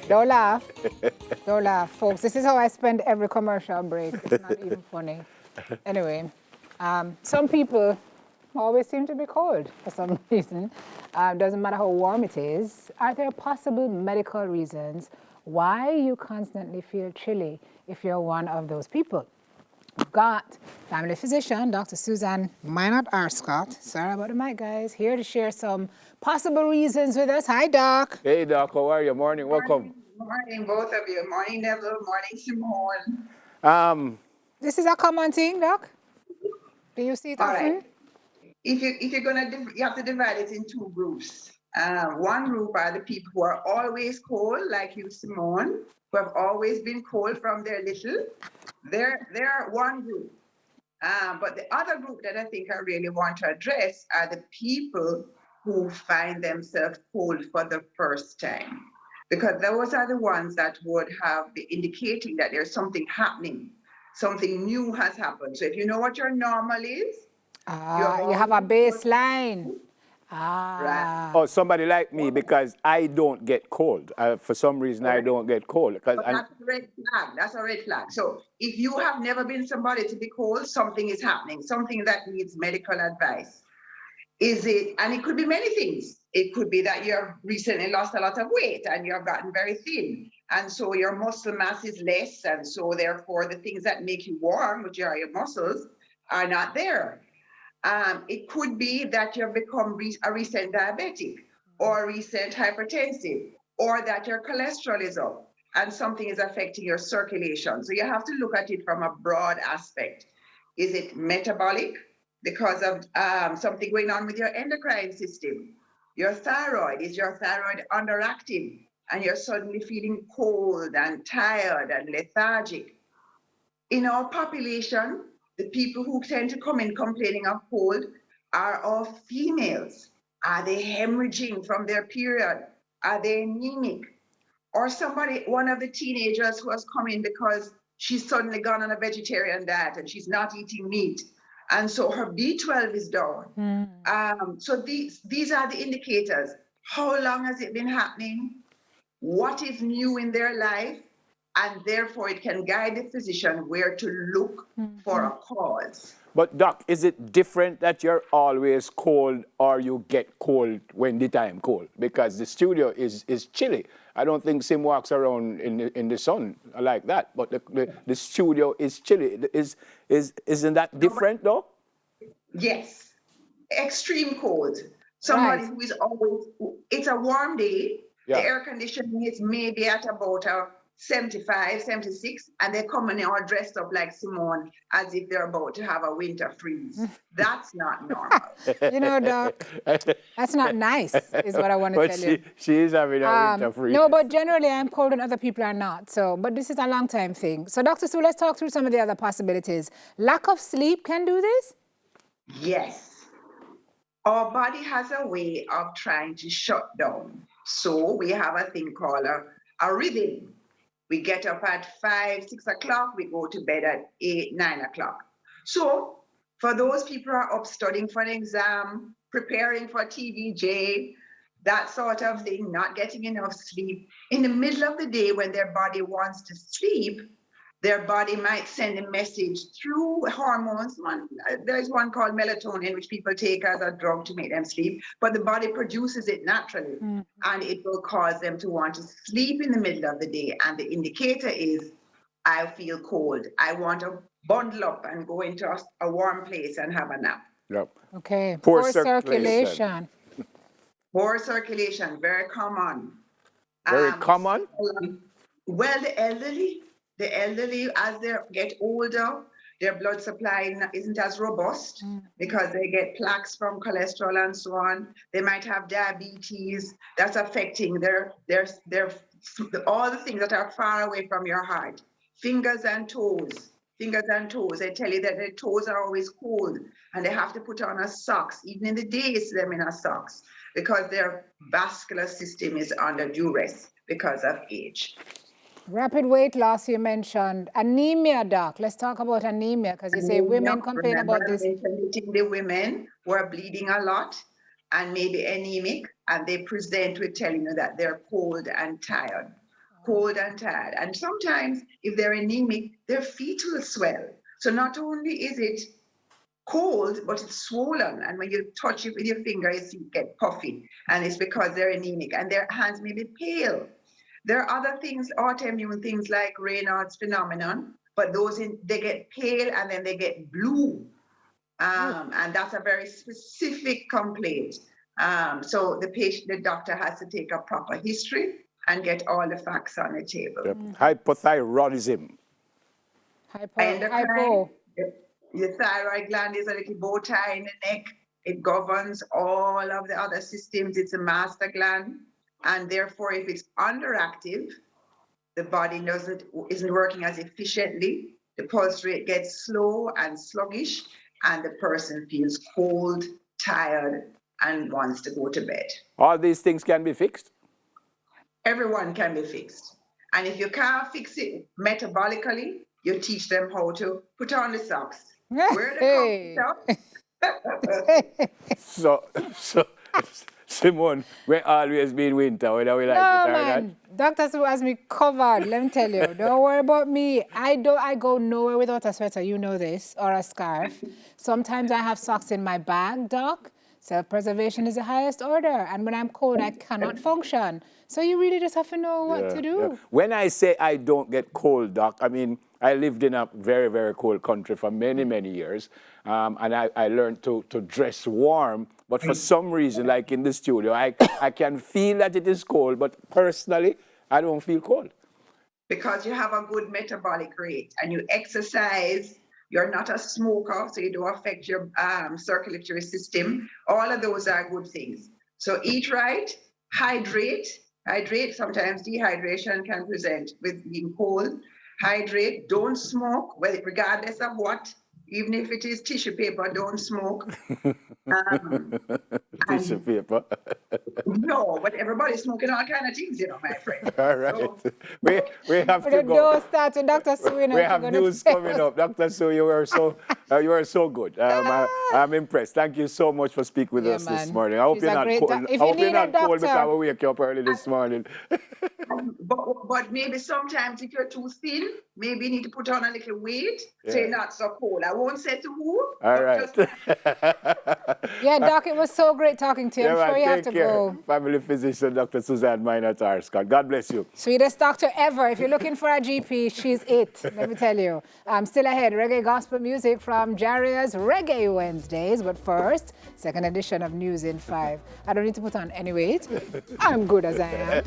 Don't laugh. Don't laugh, folks. This is how I spend every commercial break. It's not even funny. Anyway, some people always seem to be cold for some reason. Doesn't matter how warm it is. Are there possible medical reasons why you constantly feel chilly if you're one of those people? We've got family physician, Dr. Susan Minot-Arscott. Sorry about the mic, guys. Here to share some possible reasons with us. Hi, Doc. Hey, Doc, how are you? Morning, welcome. Morning, both of you. Morning, Neville. Morning, Simone. This is a common thing, Doc? Do you see it All often? right. If you're gonna, you have to divide it in two groups. One group are the people who are always cold, like you, Simone, who have always been cold from their little. They're one group. But the other group that I think I really want to address are the people who find themselves cold for the first time. Because those are the ones that would have the indicating that there's something happening, something new has happened. So if you know what your normal is, you have a baseline. Right. Oh, somebody like me, because I don't get cold. For some reason, I don't get cold. But that's a red flag. That's a red flag. So if you have never been somebody to be cold, something is happening, something that needs medical advice. Is it, and it could be many things. It could be that you've recently lost a lot of weight and you've gotten very thin. And so your muscle mass is less. And so therefore the things that make you warm, which are your muscles, are not there. It could be that you've become a recent diabetic or a recent hypertensive, or that your cholesterol is up and something is affecting your circulation. So you have to look at it from a broad aspect. Is it metabolic? Because of something going on with your endocrine system. Your thyroid, is your thyroid underactive and you're suddenly feeling cold and tired and lethargic? In our population, the people who tend to come in complaining of cold are all females. Are they hemorrhaging from their period? Are they anemic? Or somebody, one of the teenagers who has come in because she's suddenly gone on a vegetarian diet and she's not eating meat. And so her B12 is down. So these are the indicators. How long has it been happening? What is new in their life? And therefore it can guide the physician where to look for a cause. But Doc, is it different that you're always cold or you get cold when the time cold? Because the studio is chilly. I don't think Sim walks around in the sun like that, but the studio is chilly. Isn't that different though? Yes, extreme cold. Somebody Right. who is always, it's a warm day. Yeah. The air conditioning is maybe at about a 75, 76, and they're coming all dressed up like Simone as if they're about to have a winter freeze. That's not normal. You know, Doc, that's not nice, is what I want to But tell you. she is having a winter freeze. No, but generally I'm cold and other people are not. So, but this is a long time thing. So, Dr. Sue, let's talk through some of the other possibilities. Lack of sleep can do this? Yes. Our body has a way of trying to shut down. So we have a thing called a rhythm. We get up at 5, 6 o'clock, we go to bed at 8, 9 o'clock. So for those people who are up studying for an exam, preparing for TVJ, that sort of thing, not getting enough sleep, in the middle of the day when their body wants to sleep, their body might send a message through hormones. There's one called melatonin, which people take as a drug to make them sleep, but the body produces it naturally, and it will cause them to want to sleep in the middle of the day. And the indicator is, I feel cold. I want to bundle up and go into a warm place and have a nap. Yep. Okay. Poor circulation. Poor circulation, very common. Very common? Well, the elderly, as they get older, their blood supply isn't as robust because they get plaques from cholesterol and so on. They might have diabetes that's affecting their all the things that are far away from your heart. Fingers and toes. They tell you that their toes are always cold and they have to put on a socks. Even in the day, it's them in a socks because their vascular system is under duress because of age. Rapid weight loss, you mentioned. Anemia, Doc. Let's talk about anemia because you say women complain about this. The women who are bleeding a lot, and maybe anemic, and they present with telling you that they're cold and tired. Cold and tired. And sometimes, if they're anemic, their feet will swell. So not only is it cold, but it's swollen. And when you touch it with your finger, you see it get puffy. And it's because they're anemic, and their hands may be pale. There are other things, autoimmune things like Raynaud's phenomenon, but they get pale and then they get blue. And that's a very specific complaint. So the doctor has to take a proper history and get all the facts on the table. Yep. Hypothyroidism. Hypo. The thyroid gland is a little bow tie in the neck. It governs all of the other systems. It's a master gland. And therefore, if it's underactive, the body isn't working as efficiently. The pulse rate gets slow and sluggish, and the person feels cold, tired, and wants to go to bed. All these things can be fixed? Everyone can be fixed. And if you can't fix it metabolically, you teach them how to put on the socks. Wear the socks. So, Simone, we're always been winter, whether we like it or not. Dr. Sue has me covered, let me tell you. Don't worry about me. I go nowhere without a sweater, you know this, or a scarf. Sometimes I have socks in my bag, Doc. Self-preservation is the highest order. And when I'm cold, I cannot function. So you really just have to know what to do. Yeah. When I say I don't get cold, Doc, I mean, I lived in a very, very cold country for many, many years. And I learned to dress warm. But for some reason, like in the studio, I can feel that it is cold. But personally, I don't feel cold. Because you have a good metabolic rate and you exercise. You're not a smoker, so you don't affect your circulatory system. All of those are good things. So eat right, hydrate. Sometimes dehydration can present with being cold. Hydrate, don't smoke, regardless of what. Even if it is tissue paper, don't smoke. Tissue paper. No, but everybody's smoking all kinds of things, my friend. All right. So, we have to go. Don't start with Dr. Sue. We have news coming up. Dr. Sue, you were so good. I'm impressed. Thank you so much for speaking with us this morning. I hope you're not cold. I hope you're not cold because we wake you up early this morning. But maybe sometimes if you're too thin, maybe you need to put on a little weight so you're not so cold. I won't say to who. All right. Yeah, Doc, it was so great talking to you. I'm sure you have to go. Family physician, Dr. Suzanne Minor-Tarscott. God bless you. Sweetest doctor ever. If you're looking for a GP, she's it. Let me tell you. Still ahead, reggae gospel music from Jaria's Reggae Wednesdays. But first, second edition of News in 5. I don't need to put on any weight. I'm good as I am.